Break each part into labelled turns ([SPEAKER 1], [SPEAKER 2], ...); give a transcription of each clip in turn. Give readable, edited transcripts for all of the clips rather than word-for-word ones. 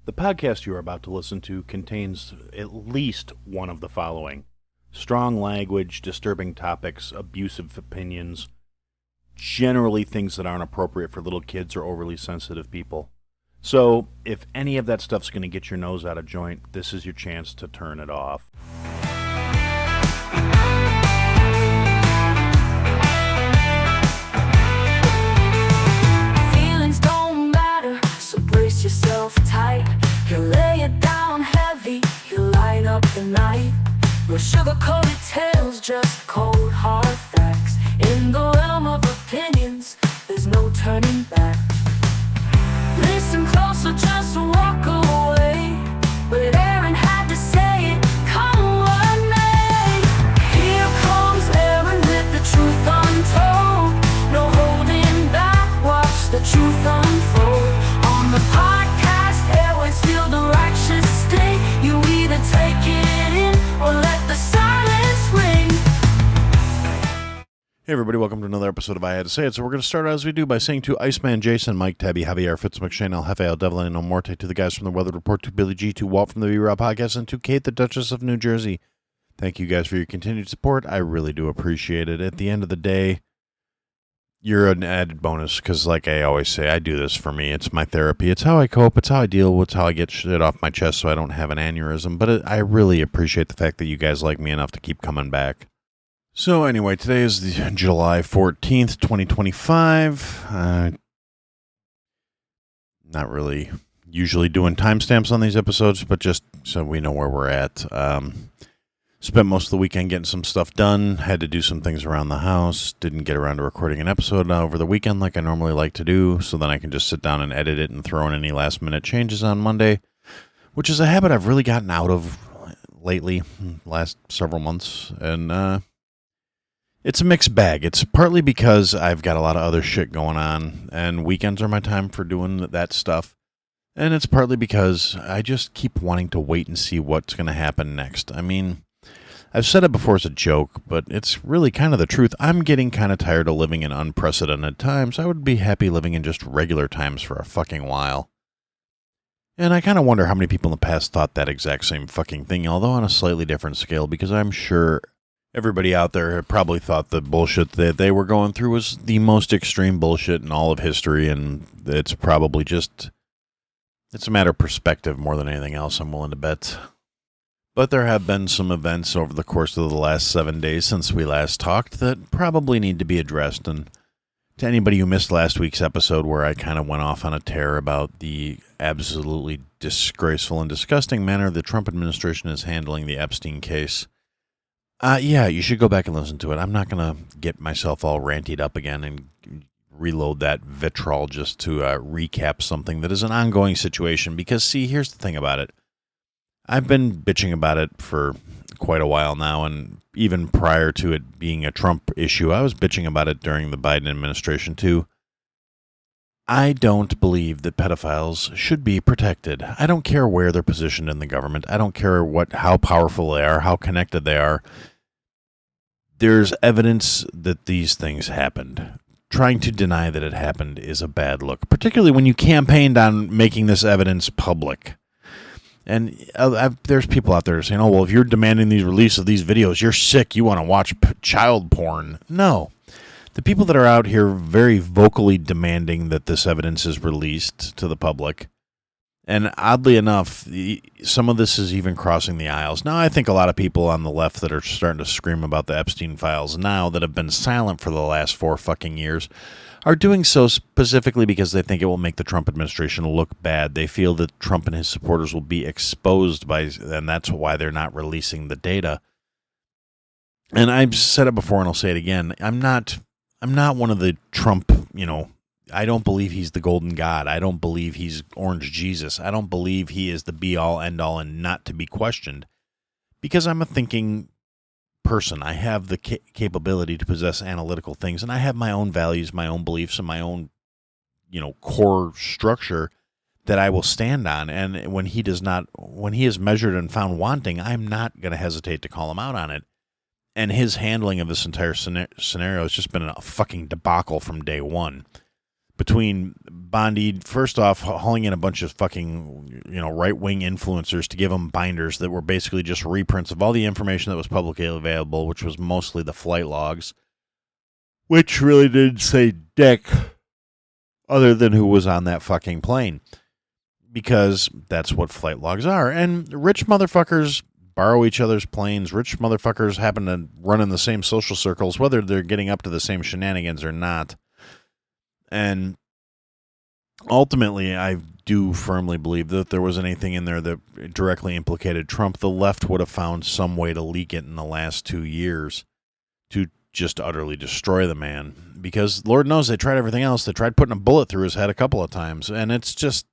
[SPEAKER 1] The podcast you are about to listen to contains at least one of the following: strong language, disturbing topics, abusive opinions, generally things that aren't appropriate for little kids or overly sensitive people. So, if any of that stuff's going to get your nose out of joint, this is your chance to turn it off.
[SPEAKER 2] Feelings don't matter, so brace yourself tight. He'll lay it down heavy, he'll light up the night. No sugar-coated tales, just cold hard facts. In the realm of opinions, there's no turning back. Listen close or just walk away. But Aaron had to say it, come what may. Here comes Aaron with the truth untold. No holding back, watch the truth unfold. On the podcast airways, feel the righteous sting. You either take it in or let the silence ring.
[SPEAKER 1] Hey everybody, welcome to another episode of I Had to Say It. So we're going to start as we do by saying to Iceman, Jason, Mike, Tabby, Javier, Fitz, McShane, El Jefe, El Devlin, and El Morte, to the guys from the Weather Report, to Billy G, to Walt from the B-Raw Podcast, and to Kate, the Duchess of New Jersey. Thank you guys for your continued support. I really do appreciate it. At the end of the day, you're an added bonus because, like I always say, I do this for me. It's my therapy. It's how I cope. It's how I deal. It's how I get shit off my chest so I don't have an aneurysm. But I really appreciate the fact that you guys like me enough to keep coming back. So anyway, today is the July 14th, 2025. Not really usually doing timestamps on these episodes, but just so we know where we're at. Spent most of the weekend getting some stuff done. Had to do some things around the house. Didn't get around to recording an episode over the weekend like I normally like to do, so then I can just sit down and edit it and throw in any last-minute changes on Monday, which is a habit I've really gotten out of lately, last several months, and it's a mixed bag. It's partly because I've got a lot of other shit going on, and weekends are my time for doing that stuff. And it's partly because I just keep wanting to wait and see what's going to happen next. I mean, I've said it before as a joke, but it's really kind of the truth. I'm getting kind of tired of living in unprecedented times. I would be happy living in just regular times for a fucking while. And I kind of wonder how many people in the past thought that exact same fucking thing, although on a slightly different scale, because I'm sure everybody out there probably thought the bullshit that they were going through was the most extreme bullshit in all of history, and it's probably just, it's a matter of perspective more than anything else, I'm willing to bet. But there have been some events over the course of the last 7 days since we last talked that probably need to be addressed, and to anybody who missed last week's episode where I kind of went off on a tear about the absolutely disgraceful and disgusting manner the Trump administration is handling the Epstein case, yeah, you should go back and listen to it. I'm not going to get myself all ranted up again and reload that vitriol just to recap something that is an ongoing situation. Because, see, here's the thing about it. I've been bitching about it for quite a while now, and even prior to it being a Trump issue, I was bitching about it during the Biden administration, too. I don't believe that pedophiles should be protected. I don't care where they're positioned in the government. I don't care how powerful they are, how connected they are. There's evidence that these things happened. Trying to deny that it happened is a bad look, particularly when you campaigned on making this evidence public. And there's people out there saying, oh, well, if you're demanding the release of these videos, you're sick, you want to watch child porn. No. The people that are out here very vocally demanding that this evidence is released to the public, and oddly enough, some of this is even crossing the aisles. Now, I think a lot of people on the left that are starting to scream about the Epstein files now that have been silent for the last 4 fucking years are doing so specifically because they think it will make the Trump administration look bad. They feel that Trump and his supporters will be exposed and that's why they're not releasing the data. And I've said it before and I'll say it again. I'm not one of the Trump, I don't believe he's the golden god. I don't believe he's Orange Jesus. I don't believe he is the be-all, end-all, and not to be questioned. Because I'm a thinking person. I have the capability to possess analytical things, and I have my own values, my own beliefs, and my own, core structure that I will stand on. And when he is measured and found wanting, I'm not going to hesitate to call him out on it. And his handling of this entire scenario has just been a fucking debacle from day one. between Bondi, first off, hauling in a bunch of fucking, right-wing influencers to give them binders that were basically just reprints of all the information that was publicly available, which was mostly the flight logs, which really didn't say dick other than who was on that fucking plane, because that's what flight logs are. And rich motherfuckers borrow each other's planes. Rich motherfuckers happen to run in the same social circles, whether they're getting up to the same shenanigans or not. And ultimately, I do firmly believe that if there was anything in there that directly implicated Trump, the left would have found some way to leak it in the last 2 years to just utterly destroy the man. Because Lord knows they tried everything else. They tried putting a bullet through his head a couple of times. And it's just,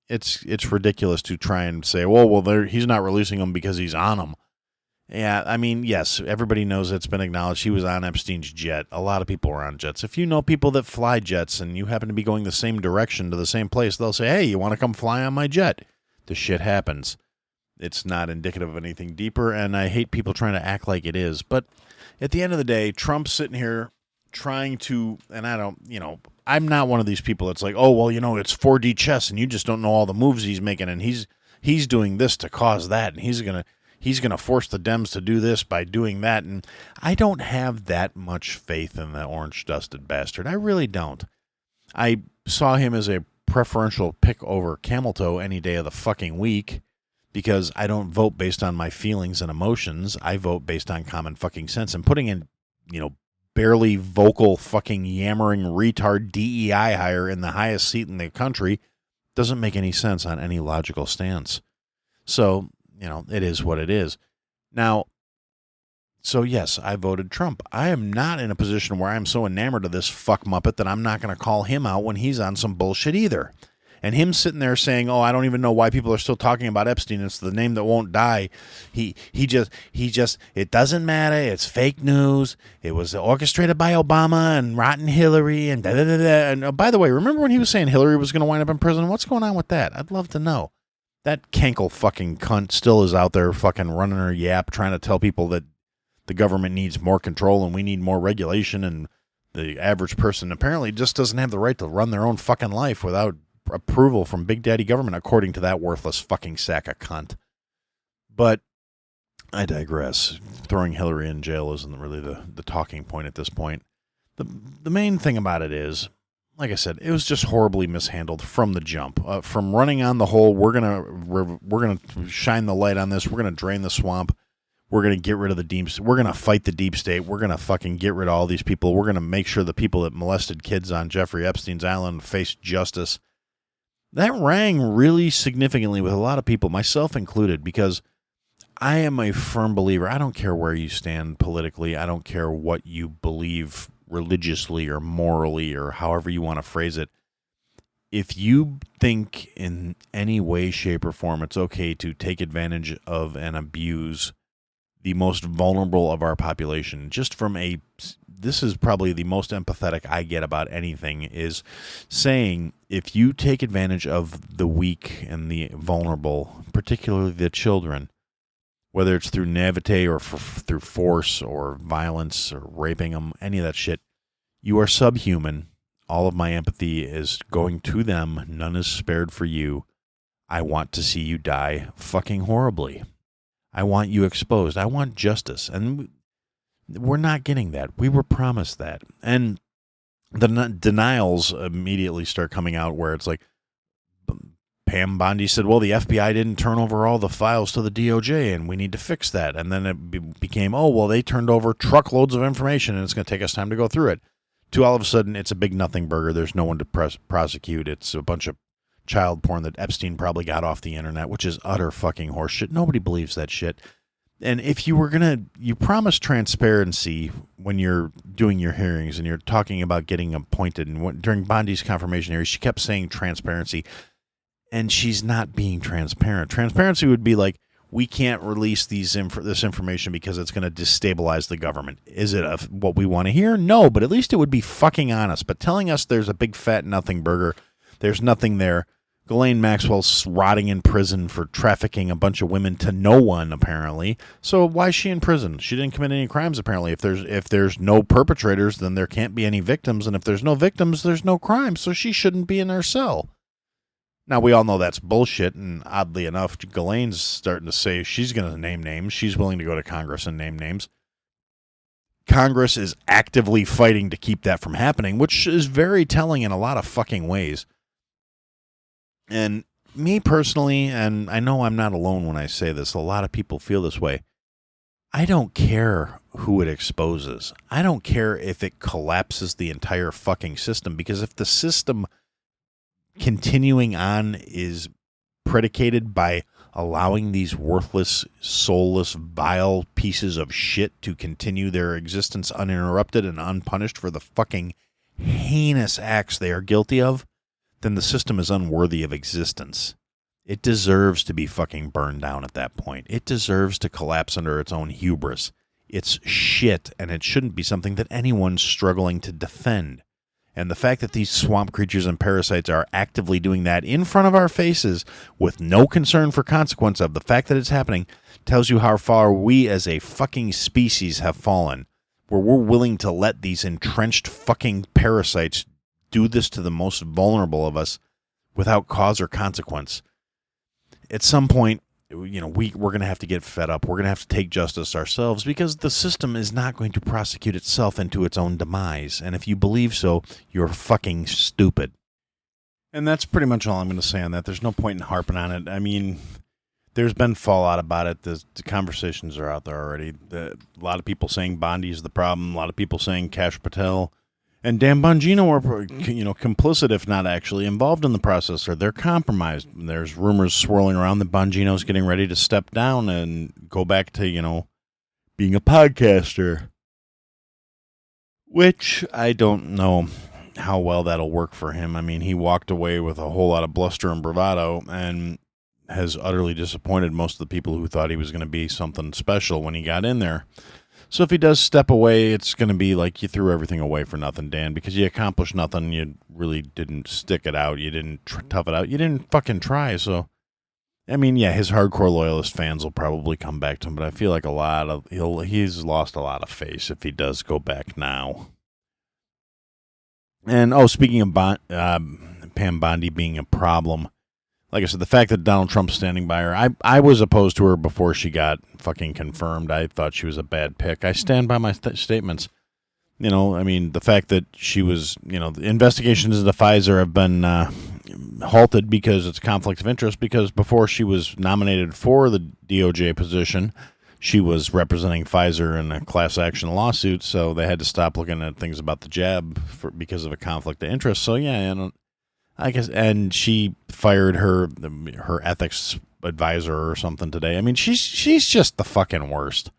[SPEAKER 1] it's ridiculous to try and say, well, he's not releasing them because he's on them. Yeah, I mean, yes, everybody knows it's been acknowledged he was on Epstein's jet. A lot of people are on jets. If you know people that fly jets and you happen to be going the same direction to the same place, they'll say, hey, you want to come fly on my jet? The shit happens. It's not indicative of anything deeper, and I hate people trying to act like it is. But at the end of the day, Trump's sitting here trying to, and I'm not one of these people that's like, oh, well, it's 4D chess, and you just don't know all the moves he's making, and he's doing this to cause that, and he's going to force the Dems to do this by doing that. And I don't have that much faith in the orange-dusted bastard. I really don't. I saw him as a preferential pick over camel toe any day of the fucking week, because I don't vote based on my feelings and emotions. I vote based on common fucking sense. And putting in, barely vocal fucking yammering retard DEI hire in the highest seat in the country doesn't make any sense on any logical stance. So, it is what it is. Now, so yes, I voted Trump. I am not in a position where I'm so enamored of this fuck muppet that I'm not going to call him out when he's on some bullshit either. And him sitting there saying, oh, I don't even know why people are still talking about Epstein. It's the name that won't die. He just, it doesn't matter. It's fake news. It was orchestrated by Obama and rotten Hillary and da-da-da-da. And by the way, remember when he was saying Hillary was going to wind up in prison? What's going on with that? I'd love to know. That cankle fucking cunt still is out there fucking running her yap, trying to tell people that the government needs more control and we need more regulation, and the average person apparently just doesn't have the right to run their own fucking life without approval from Big Daddy government, according to that worthless fucking sack of cunt. But I digress. Throwing Hillary in jail isn't really the talking point at this point. The main thing about it is, like I said, it was just horribly mishandled from the jump. From running on the whole, we're gonna shine the light on this. We're gonna drain the swamp. We're gonna get rid of the deep. We're gonna fight the deep state. We're gonna fucking get rid of all these people. We're gonna make sure the people that molested kids on Jeffrey Epstein's island face justice. That rang really significantly with a lot of people, myself included, because I am a firm believer. I don't care where you stand politically. I don't care what you believe religiously or morally or however you want to phrase it. If you think in any way, shape, or form it's okay to take advantage of and abuse the most vulnerable of our population, this is probably the most empathetic I get about anything, is saying if you take advantage of the weak and the vulnerable, particularly the children, whether it's through naivete or through force or violence or raping them, any of that shit, you are subhuman. All of my empathy is going to them. None is spared for you. I want to see you die fucking horribly. I want you exposed. I want justice. And we're not getting that. We were promised that. And the denials immediately start coming out where it's like, Pam Bondi said, well, the FBI didn't turn over all the files to the DOJ, and we need to fix that. And then it became, oh, well, they turned over truckloads of information, and it's going to take us time to go through it. To all of a sudden, it's a big nothing burger. There's no one to prosecute. It's a bunch of child porn that Epstein probably got off the internet, which is utter fucking horseshit. Nobody believes that shit. And if you promise transparency when you're doing your hearings and you're talking about getting appointed, and during Bondi's confirmation hearing, she kept saying transparency, and she's not being transparent. Transparency would be like, we can't release this information because it's going to destabilize the government. Is it what we want to hear? No, but at least it would be fucking honest. But telling us there's a big fat nothing burger, there's nothing there, Ghislaine Maxwell's rotting in prison for trafficking a bunch of women to no one, apparently. So why is she in prison? She didn't commit any crimes, apparently. If there's no perpetrators, then there can't be any victims. And if there's no victims, there's no crime. So she shouldn't be in her cell. Now, we all know that's bullshit, and oddly enough, Ghislaine's starting to say she's going to name names. She's willing to go to Congress and name names. Congress is actively fighting to keep that from happening, which is very telling in a lot of fucking ways. And me personally, and I know I'm not alone when I say this, a lot of people feel this way. I don't care who it exposes. I don't care if it collapses the entire fucking system, because if the system continuing on is predicated by allowing these worthless, soulless, vile pieces of shit to continue their existence uninterrupted and unpunished for the fucking heinous acts they are guilty of, then the system is unworthy of existence. It deserves to be fucking burned down at that point. It deserves to collapse under its own hubris. It's shit, and it shouldn't be something that anyone's struggling to defend. And the fact that these swamp creatures and parasites are actively doing that in front of our faces with no concern for consequence of the fact that it's happening tells you how far we as a fucking species have fallen, where we're willing to let these entrenched fucking parasites do this to the most vulnerable of us without cause or consequence. At some point, we're going to have to get fed up. We're going to have to take justice ourselves, because the system is not going to prosecute itself into its own demise. And if you believe so, you're fucking stupid. And that's pretty much all I'm going to say on that. There's no point in harping on it. I mean, there's been fallout about it. The conversations are out there already. A lot of people saying Bondi is the problem. A lot of people saying Kash Patel and Dan Bongino are, complicit, if not actually involved in the process, or they're compromised. There's rumors swirling around that Bongino's getting ready to step down and go back to, being a podcaster, which I don't know how well that'll work for him. I mean, he walked away with a whole lot of bluster and bravado and has utterly disappointed most of the people who thought he was going to be something special when he got in there. So if he does step away, it's going to be like you threw everything away for nothing, Dan, because you accomplished nothing. You really didn't stick it out. You didn't tough it out. You didn't fucking try. So, I mean, yeah, his hardcore loyalist fans will probably come back to him, but I feel like he's lost a lot of face if he does go back now. And, speaking of Pam Bondi being a problem, like I said, the fact that Donald Trump's standing by her, I was opposed to her before she got fucking confirmed. I thought she was a bad pick. I stand by my statements. The fact that she was, the investigations into Pfizer have been halted because it's conflict of interest, because before she was nominated for the DOJ position, she was representing Pfizer in a class action lawsuit, so they had to stop looking at things about the jab because of a conflict of interest. So, yeah, I guess, and she fired her ethics advisor or something today. I mean, she's just the fucking worst.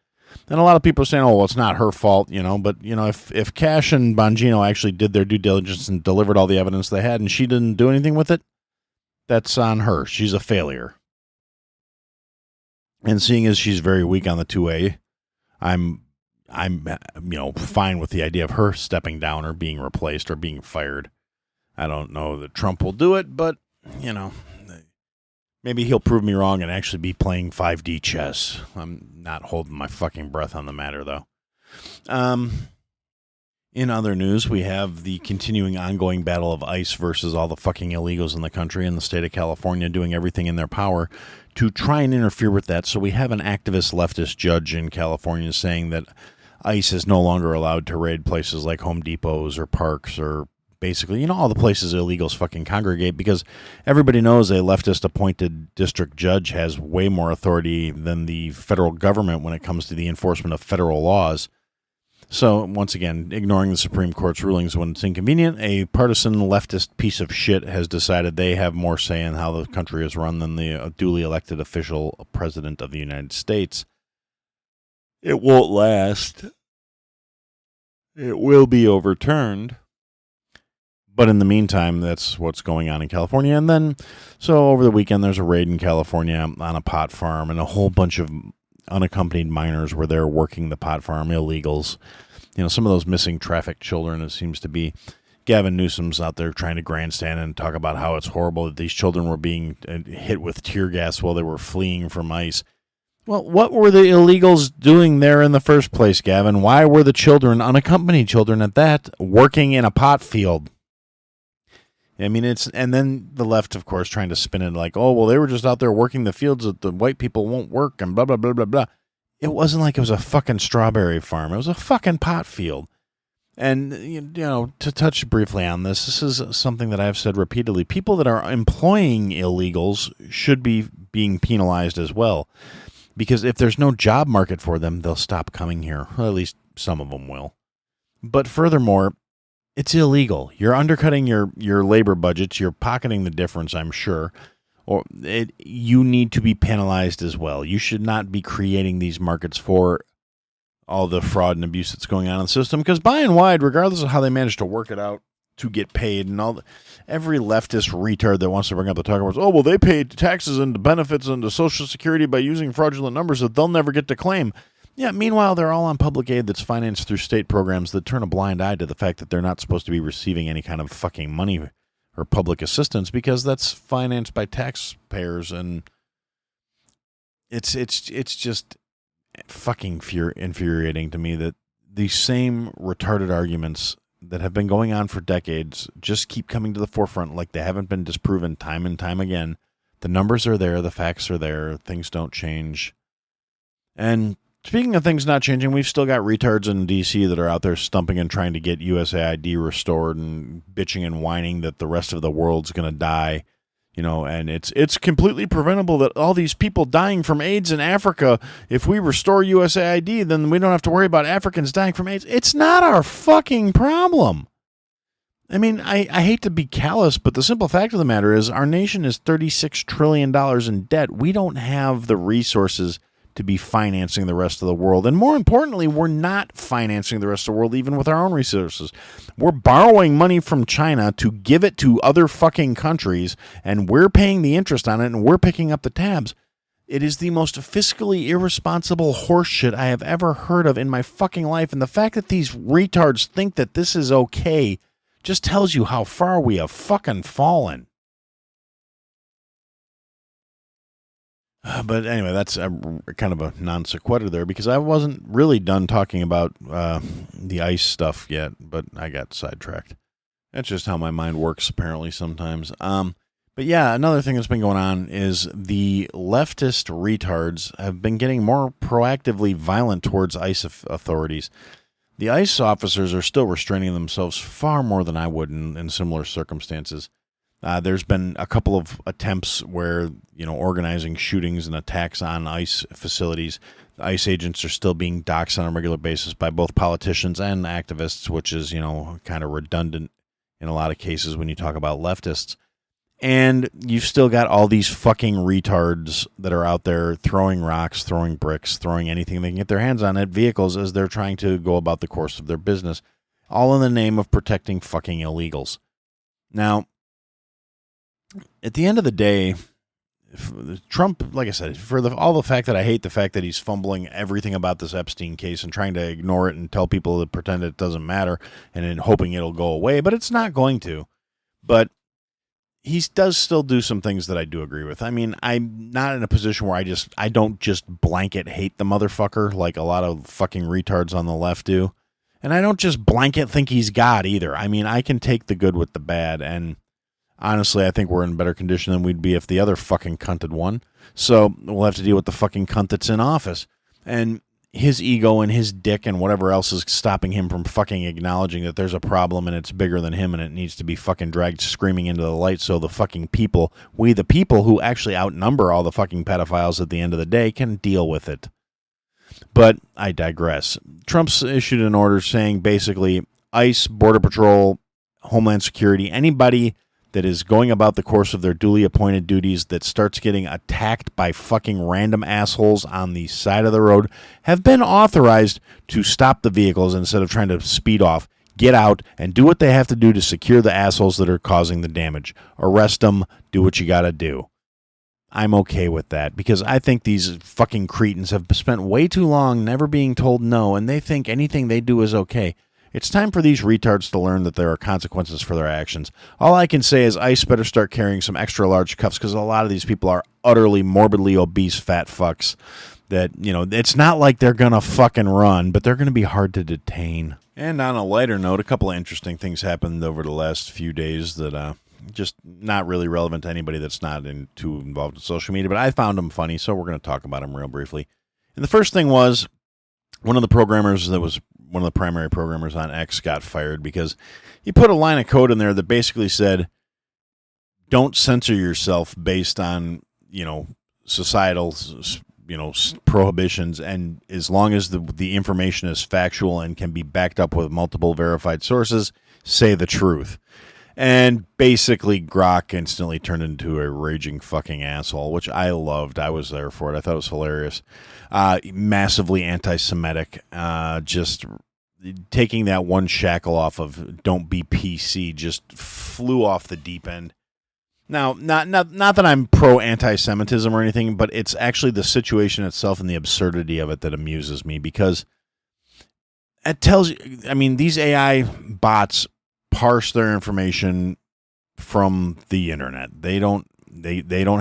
[SPEAKER 1] And a lot of people are saying, "Oh, well, it's not her fault," But if Kash and Bongino actually did their due diligence and delivered all the evidence they had, and she didn't do anything with it, that's on her. She's a failure. And seeing as she's very weak on the 2A, I'm fine with the idea of her stepping down or being replaced or being fired. I don't know that Trump will do it, but, maybe he'll prove me wrong and actually be playing 5D chess. I'm not holding my fucking breath on the matter, though. In other news, we have the continuing ongoing battle of ICE versus all the fucking illegals in the country, and the state of California doing everything in their power to try and interfere with that. So we have an activist leftist judge in California saying that ICE is no longer allowed to raid places like Home Depots or parks or basically, all the places illegals fucking congregate, because everybody knows a leftist appointed district judge has way more authority than the federal government when it comes to the enforcement of federal laws. So, once again, ignoring the Supreme Court's rulings when it's inconvenient, a partisan leftist piece of shit has decided they have more say in how the country is run than the duly elected official president of the United States. It won't last. It will be overturned. But in the meantime, that's what's going on in California. And then, so over the weekend, there's a raid in California on a pot farm, and a whole bunch of unaccompanied minors were there working the pot farm, illegals. Some of those missing trafficked children, it seems to be, Gavin Newsom's out there trying to grandstand and talk about how it's horrible that these children were being hit with tear gas while they were fleeing from ICE. Well, what were the illegals doing there in the first place, Gavin? Why were the children, unaccompanied children at that, working in a pot field? I mean, and then the left, of course, trying to spin it like, oh, well, they were just out there working the fields that the white people won't work and blah, blah, blah, blah, blah. It wasn't like it was a fucking strawberry farm. It was a fucking pot field. And, you know, to touch briefly on this is something that I've said repeatedly. People that are employing illegals should be being penalized as well. Because if there's no job market for them, they'll stop coming here. Well, at least some of them will. But furthermore, it's illegal. You're undercutting your labor budgets. You're pocketing the difference, I'm sure. You need to be penalized as well. You should not be creating these markets for all the fraud and abuse that's going on in the system. Because by and wide, regardless of how they manage to work it out to get paid, and every leftist retard that wants to bring up the talk about, oh, well, they paid taxes and benefits and Social Security by using fraudulent numbers that they'll never get to claim. Yeah, meanwhile, they're all on public aid that's financed through state programs that turn a blind eye to the fact that they're not supposed to be receiving any kind of fucking money or public assistance because that's financed by taxpayers, and it's just fucking infuriating to me that these same retarded arguments that have been going on for decades just keep coming to the forefront like they haven't been disproven time and time again. The numbers are there, the facts are there, things don't change. And speaking of things not changing, we've still got retards in D.C. that are out there stumping and trying to get USAID restored and bitching and whining that the rest of the world's going to die. You know, and it's completely preventable that all these people dying from AIDS in Africa, if we restore USAID, then we don't have to worry about Africans dying from AIDS. It's not our fucking problem. I mean, I hate to be callous, but the simple fact of the matter is our nation is $36 trillion in debt. We don't have the resources to be financing the rest of the world. And more importantly, we're not financing the rest of the world even with our own resources. We're borrowing money from China to give it to other fucking countries, and we're paying the interest on it, and we're picking up the tabs. It is the most fiscally irresponsible horseshit I have ever heard of in my fucking life, and the fact that these retards think that this is okay just tells you how far we have fucking fallen. But anyway, that's kind of a non sequitur there because I wasn't really done talking about the ICE stuff yet, but I got sidetracked. That's just how my mind works apparently sometimes. But yeah, another thing that's been going on is the leftist retards have been getting more proactively violent towards ICE authorities. The ICE officers are still restraining themselves far more than I would in similar circumstances. There's been a couple of attempts where, you know, organizing shootings and attacks on ICE facilities. The ICE agents are still being doxxed on a regular basis by both politicians and activists, which is, you know, kind of redundant in a lot of cases when you talk about leftists. And you've still got all these fucking retards that are out there throwing rocks, throwing bricks, throwing anything they can get their hands on at vehicles as they're trying to go about the course of their business, all in the name of protecting fucking illegals. Now, at the end of the day, Trump, like I said, for all the fact that I hate the fact that he's fumbling everything about this Epstein case and trying to ignore it and tell people to pretend it doesn't matter and then hoping it'll go away, but it's not going to. But he does still do some things that I do agree with. I mean, I'm not in a position where I don't just blanket hate the motherfucker like a lot of fucking retards on the left do. And I don't just blanket think he's God either. I mean, I can take the good with the bad, and honestly, I think we're in better condition than we'd be if the other fucking cunt had won. So we'll have to deal with the fucking cunt that's in office. And his ego and his dick and whatever else is stopping him from fucking acknowledging that there's a problem and it's bigger than him and it needs to be fucking dragged screaming into the light so the fucking people, we the people who actually outnumber all the fucking pedophiles at the end of the day, can deal with it. But I digress. Trump's issued an order saying basically ICE, Border Patrol, Homeland Security, anybody that is going about the course of their duly appointed duties that starts getting attacked by fucking random assholes on the side of the road have been authorized to stop the vehicles instead of trying to speed off, get out, and do what they have to do to secure the assholes that are causing the damage. Arrest them, do what you gotta do. I'm okay with that because I think these fucking cretins have spent way too long never being told no, and they think anything they do is okay. It's time for these retards to learn that there are consequences for their actions. All I can say is ICE better start carrying some extra large cuffs because a lot of these people are utterly morbidly obese fat fucks that, it's not like they're going to fucking run, but they're going to be hard to detain. And on a lighter note, a couple of interesting things happened over the last few days that just not really relevant to anybody that's not too involved in social media, but I found them funny, so we're going to talk about them real briefly. And the first thing was one of the programmers that was one of the primary programmers on X got fired because he put a line of code in there that basically said, don't censor yourself based on, societal, prohibitions. And as long as the information is factual and can be backed up with multiple verified sources, say the truth. And basically, Grok instantly turned into a raging fucking asshole, which I loved. I was there for it. I thought it was hilarious. Massively anti-Semitic. Just taking that one shackle off of don't be PC just flew off the deep end. Now, not that I'm pro anti-Semitism or anything, but it's actually the situation itself and the absurdity of it that amuses me because it tells you, these AI bots parse their information from the internet. They don't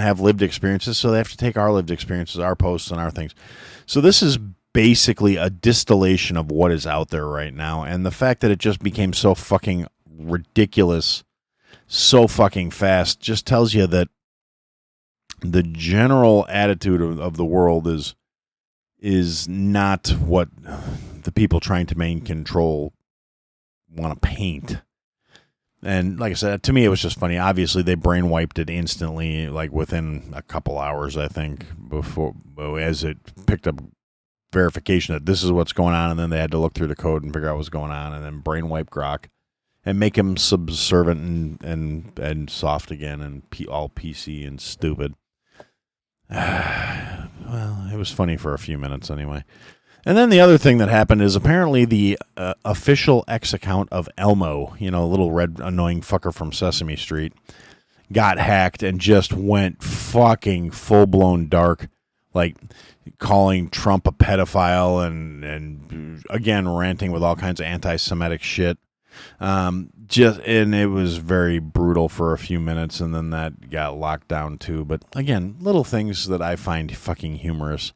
[SPEAKER 1] have lived experiences, so they have to take our lived experiences, our posts, and our things. So this is basically a distillation of what is out there right now, and the fact that it just became so fucking ridiculous so fucking fast just tells you that the general attitude of the world is not what the people trying to maintain control want to paint. And like I said, to me, it was just funny. Obviously, they brain wiped it instantly, like within a couple hours, I think, as it picked up verification that this is what's going on. And then they had to look through the code and figure out what's going on and then brain wipe Grok and make him subservient and soft again and all PC and stupid. Well, it was funny for a few minutes anyway. And then the other thing that happened is apparently the official X account of Elmo, a little red annoying fucker from Sesame Street, got hacked and just went fucking full-blown dark, like calling Trump a pedophile and again ranting with all kinds of anti-Semitic shit. And it was very brutal for a few minutes, and then that got locked down too. But again, little things that I find fucking humorous.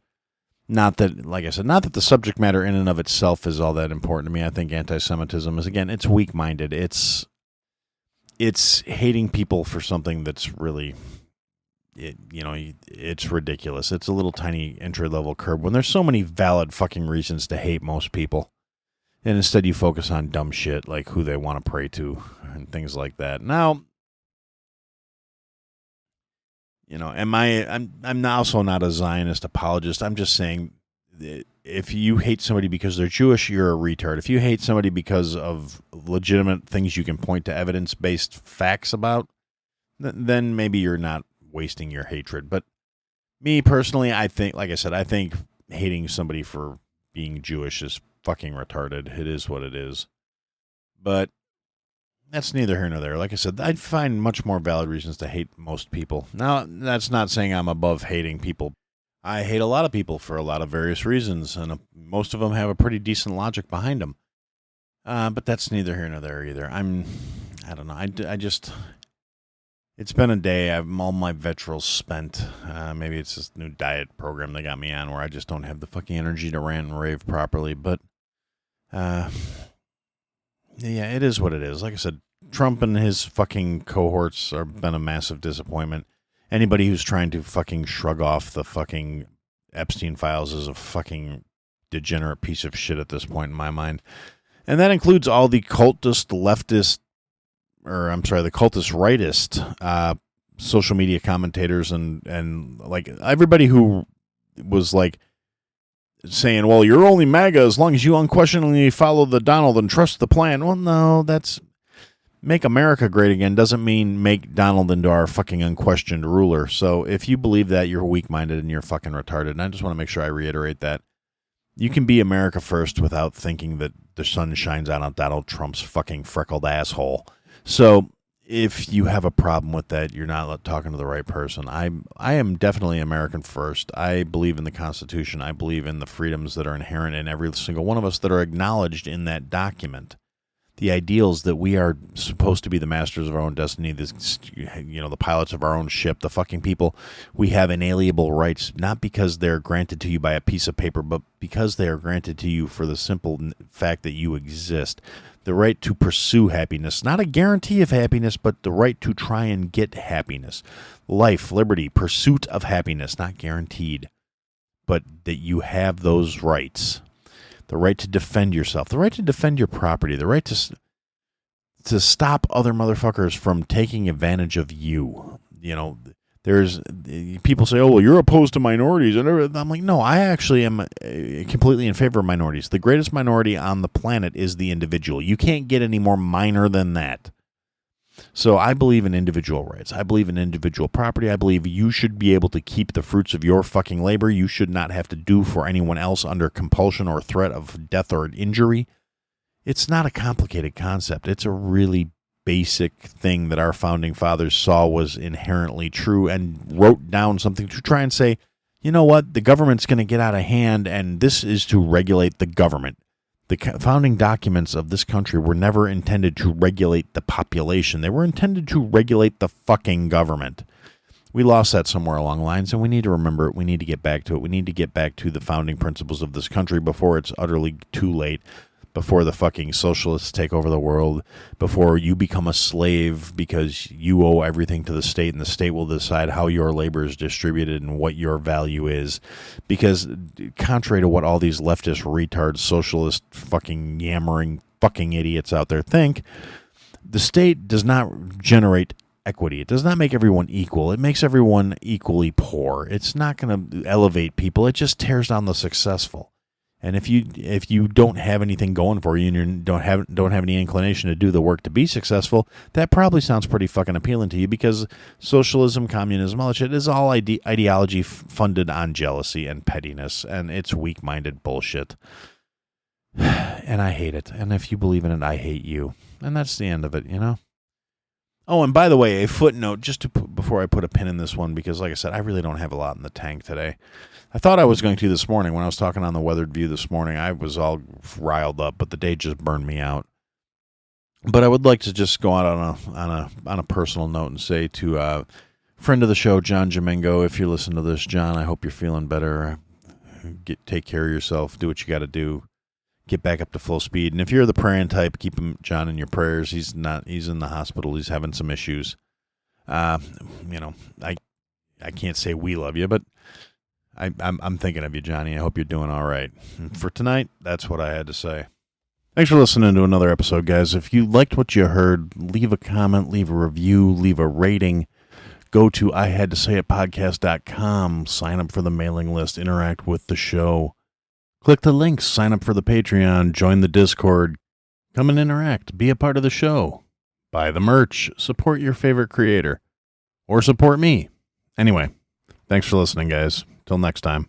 [SPEAKER 1] Not that, like I said, not that the subject matter in and of itself is all that important to me. I think anti-Semitism is, again, it's weak-minded. It's hating people for something that's really, it's ridiculous. It's a little tiny entry-level curb when there's so many valid fucking reasons to hate most people. And instead you focus on dumb shit like who they want to pray to and things like that. Now, I'm also not a Zionist apologist. I'm just saying if you hate somebody because they're Jewish, you're a retard. If you hate somebody because of legitimate things you can point to evidence-based facts about, then maybe you're not wasting your hatred. But me personally, I think hating somebody for being Jewish is fucking retarded. It is what it is. But that's neither here nor there. Like I said, I'd find much more valid reasons to hate most people. Now, that's not saying I'm above hating people. I hate a lot of people for a lot of various reasons, and most of them have a pretty decent logic behind them. But that's neither here nor there either. I don't know. I just, it's been a day. All my vitriols spent. Maybe it's this new diet program they got me on where I just don't have the fucking energy to rant and rave properly. But, yeah, it is what it is. Like I said, Trump and his fucking cohorts have been a massive disappointment. Anybody who's trying to fucking shrug off the fucking Epstein files is a fucking degenerate piece of shit at this point in my mind. And that includes all the cultist rightist social media commentators and like everybody who was like saying, well, you're only MAGA as long as you unquestioningly follow the Donald and trust the plan. Well, no, that's make America great again doesn't mean make Donald into our fucking unquestioned ruler. So if you believe that, you're weak-minded and you're fucking retarded. And I just want to make sure I reiterate that. You can be America first without thinking that the sun shines out on Donald Trump's fucking freckled asshole. So if you have a problem with that, you're not talking to the right person. I am definitely American first. I believe in the Constitution. I believe in the freedoms that are inherent in every single one of us that are acknowledged in that document. the ideals that we are supposed to be the masters of our own destiny, the pilots of our own ship, the fucking people. We have inalienable rights, not because they're granted to you by a piece of paper, but because they are granted to you for the simple fact that you exist. The right to pursue happiness, not a guarantee of happiness, but the right to try and get happiness. Life, liberty, pursuit of happiness, not guaranteed, but that you have those rights. The right to defend yourself, the right to defend your property, the right to stop other motherfuckers from taking advantage of you. There's people say, oh, well, you're opposed to minorities. And I'm like, no, I actually am completely in favor of minorities. The greatest minority on the planet is the individual. You can't get any more minor than that. So I believe in individual rights. I believe in individual property. I believe you should be able to keep the fruits of your fucking labor. You should not have to do for anyone else under compulsion or threat of death or injury. It's not a complicated concept. It's a really basic thing that our founding fathers saw was inherently true and wrote down something to try and say, you know what, the government's going to get out of hand, and this is to regulate the government. The founding documents of this country were never intended to regulate the population. They were intended to regulate the fucking government. We lost that somewhere along the lines, and we need to remember it. We need to get back to it. We need to get back to the founding principles of this country before it's utterly too late, before the fucking socialists take over the world, before you become a slave because you owe everything to the state, and the state will decide how your labor is distributed and what your value is. Because contrary to what all these leftist retards, socialist fucking yammering fucking idiots out there think, the state does not generate equity. It does not make everyone equal. It makes everyone equally poor. It's not going to elevate people. It just tears down the successful. And if you don't have anything going for you and you don't have any inclination to do the work to be successful, that probably sounds pretty fucking appealing to you, because socialism, communism, all that shit is all ideology funded on jealousy and pettiness, and it's weak-minded bullshit. And I hate it. And if you believe in it, I hate you. And that's the end of it, you know? Oh, and by the way, a footnote, before I put a pin in this one, because like I said, I really don't have a lot in the tank today. I thought I was going to this morning when I was talking on the Weathered View this morning. I was all riled up, but the day just burned me out. But I would like to just go out on a personal note and say to friend of the show, John Jamingo, if you're listening to this, John, I hope you're feeling better. Take care of yourself. Do what you got to do. Get back up to full speed. And if you're the praying type, keep John in your prayers. He's in the hospital. He's having some issues. I can't say we love you, but I'm thinking of you, Johnny. I hope you're doing all right. And for tonight, that's what I had to say. Thanks for listening to another episode, guys. If you liked what you heard, leave a comment, leave a review, leave a rating. Go to ihadtosayitpodcast.com, sign up for the mailing list, interact with the show. Click the links, sign up for the Patreon, join the Discord. Come and interact, be a part of the show. Buy the merch, support your favorite creator, or support me. Anyway, thanks for listening, guys. Till next time.